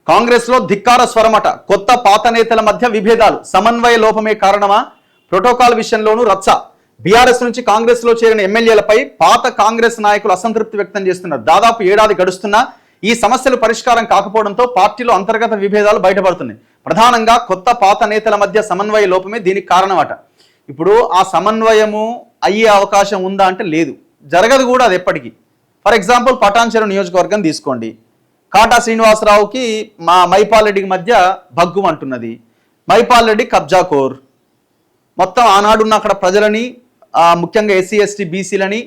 కాంగ్రెస్లో ధిక్కార స్వరమట. కొత్త పాత నేతల మధ్య విభేదాలు, సమన్వయ లోపమే కారణమా? ప్రోటోకాల్ విషయంలోనూ రచ్చ. బీఆర్ఎస్ నుంచి కాంగ్రెస్లో చేరిన ఎమ్మెల్యేలపై పాత కాంగ్రెస్ నాయకులు అసంతృప్తి వ్యక్తం చేస్తున్నారు. దాదాపు ఏడాది గడుస్తున్నా ఈ సమస్యలు పరిష్కారం కాకపోవడంతో పార్టీలో అంతర్గత విభేదాలు బయటపడుతున్నాయి. ప్రధానంగా కొత్త పాత నేతల మధ్య సమన్వయ లోపమే దీనికి కారణమట. ఇప్పుడు ఆ సమన్వయము అయ్యే అవకాశం ఉందా అంటే లేదు, జరగదు కూడా అది ఎప్పటికీ. ఫర్ ఎగ్జాంపుల్ పటాన్చెరు నియోజకవర్గం తీసుకోండి. కాటా శ్రీనివాసరావుకి మా మైపాల్ రెడ్డికి మధ్య భగ్గుం అంటున్నది. మైపాల్ రెడ్డి కబ్జాకోర్, మొత్తం ఆనాడున్న అక్కడ ప్రజలని ముఖ్యంగా ఎస్సీ ఎస్టీ బీసీలని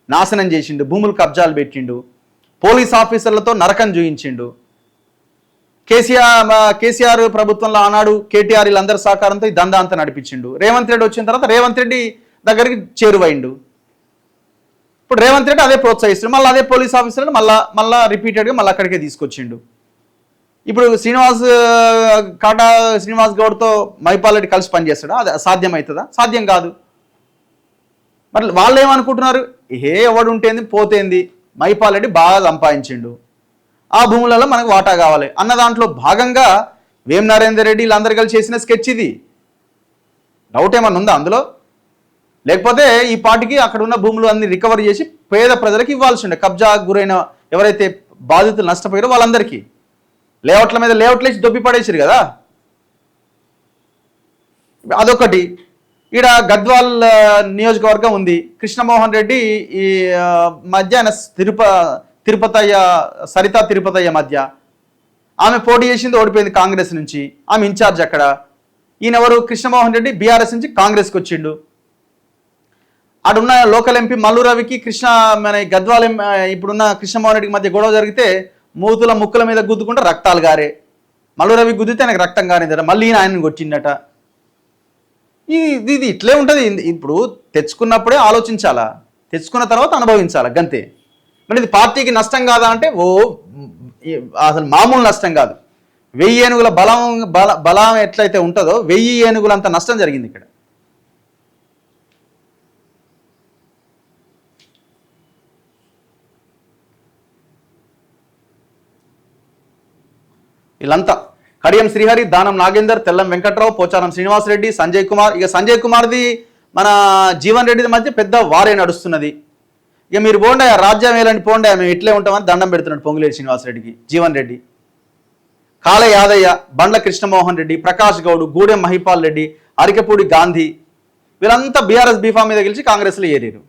నాశనం చేసిండు, భూములు కబ్జాలు పెట్టిండు, పోలీస్ ఆఫీసర్లతో నరకం చూయించిండు. కేసీఆర్ ప్రభుత్వంలో ఆనాడు కేటీఆర్ వీళ్ళందరి సహకారంతో ఈ దందా అంతా నడిపించిండు. రేవంత్ రెడ్డి వచ్చిన తర్వాత రేవంత్ రెడ్డి దగ్గరికి చేరువైండు. ఇప్పుడు రేవంత్ రెడ్డి అదే ప్రోత్సహిస్తుండు, మళ్ళీ అదే పోలీస్ ఆఫీసర్ని మళ్ళా రిపీటెడ్గా మళ్ళీ అక్కడికే తీసుకొచ్చిండు. ఇప్పుడు కాటా శ్రీనివాస్ గౌడ్తో మైపాల్ రెడ్డి కలిసి పనిచేస్తాడా? అది సాధ్యమవుతుందా? సాధ్యం కాదు. మరి వాళ్ళు ఏమనుకుంటున్నారు, ఎవడు ఉంటేంది పోతేంది, మైపాల్ రెడ్డి బాగా సంపాదించిండు, ఆ భూములలో మనకు వాటా కావాలి అన్న దాంట్లో భాగంగా వేం నరేందర్ రెడ్డి వీళ్ళందరూ కలిసి చేసిన స్కెచ్ ఇది. డౌట్ ఏమన్నా ఉందా అందులో? లేకపోతే ఈ పార్టీకి అక్కడ ఉన్న భూములు అన్ని రికవర్ చేసి పేద ప్రజలకు ఇవ్వాల్సి ఉండే, కబ్జా గురైన ఎవరైతే బాధితులు నష్టపోయారో వాళ్ళందరికీ. లేఅవుట్ల మీద లేఅవుట్లు వేసి దొబ్బి పడేసారు కదా, అదొకటి. ఈడ గద్వాల్ నియోజకవర్గం ఉంది. కృష్ణమోహన్ రెడ్డి ఈ మధ్య ఆయన తిరుపతయ్య సరితా తిరుపతయ్య మధ్య ఆమె పోటీ చేసింది, ఓడిపోయింది కాంగ్రెస్ నుంచి, ఆమె ఇన్ఛార్జ్ అక్కడ. ఈయన ఎవరు? కృష్ణమోహన్ రెడ్డి బీఆర్ఎస్ నుంచి కాంగ్రెస్కి వచ్చిండు. అటున్న లోకల్ ఎంపీ మల్లు రవికి మన గద్వాల్ ఇప్పుడున్న కృష్ణమోహన్ రెడ్డికి మధ్య గొడవ జరిగితే మూతుల ముక్కుల మీద గుద్దుకుంటే రక్తాలు గారే. మల్లు రవి గుద్దితే ఆయనకు రక్తం కానిదట, మళ్ళీ ఆయనను కొట్టిండట. ఇది ఇట్లే ఉంటుంది. ఇప్పుడు తెచ్చుకున్నప్పుడే ఆలోచించాలా, తెచ్చుకున్న తర్వాత అనుభవించాలా, గంతే. మరి ఇది పార్టీకి నష్టం కాదా అంటే అసలు మామూలు నష్టం కాదు. 1000 ఏనుగుల బలం ఎట్లయితే ఉంటుందో 1000 ఏనుగులంత నష్టం జరిగింది ఇక్కడ. వీళ్ళంతా కడియం శ్రీహరి, దానం నాగేందర్, తెల్లం వెంకట్రావు, పోచారం శ్రీనివాసరెడ్డి, సంజయ్ కుమార్. ఇక సంజయ్ కుమార్ది మన జీవన్ రెడ్డి మధ్య పెద్ద వారే నడుస్తున్నది. ఇక మీరు పోండి, రాజ్యం వేలండి పోండి, మేము ఇట్లే ఉంటామని దండం పెడుతున్నాడు పొంగులేటి శ్రీనివాసరెడ్డికి జీవన్ రెడ్డి. కాళ యాదయ్య, బండ్ల కృష్ణమోహన్ రెడ్డి, ప్రకాష్ గౌడ్, గూడెం మహిపాల్ రెడ్డి, అరికపూడి గాంధీ వీళ్ళంతా బీఆర్ఎస్ బీఫామ్ మీద గెలిచి కాంగ్రెస్లో ఏరారు.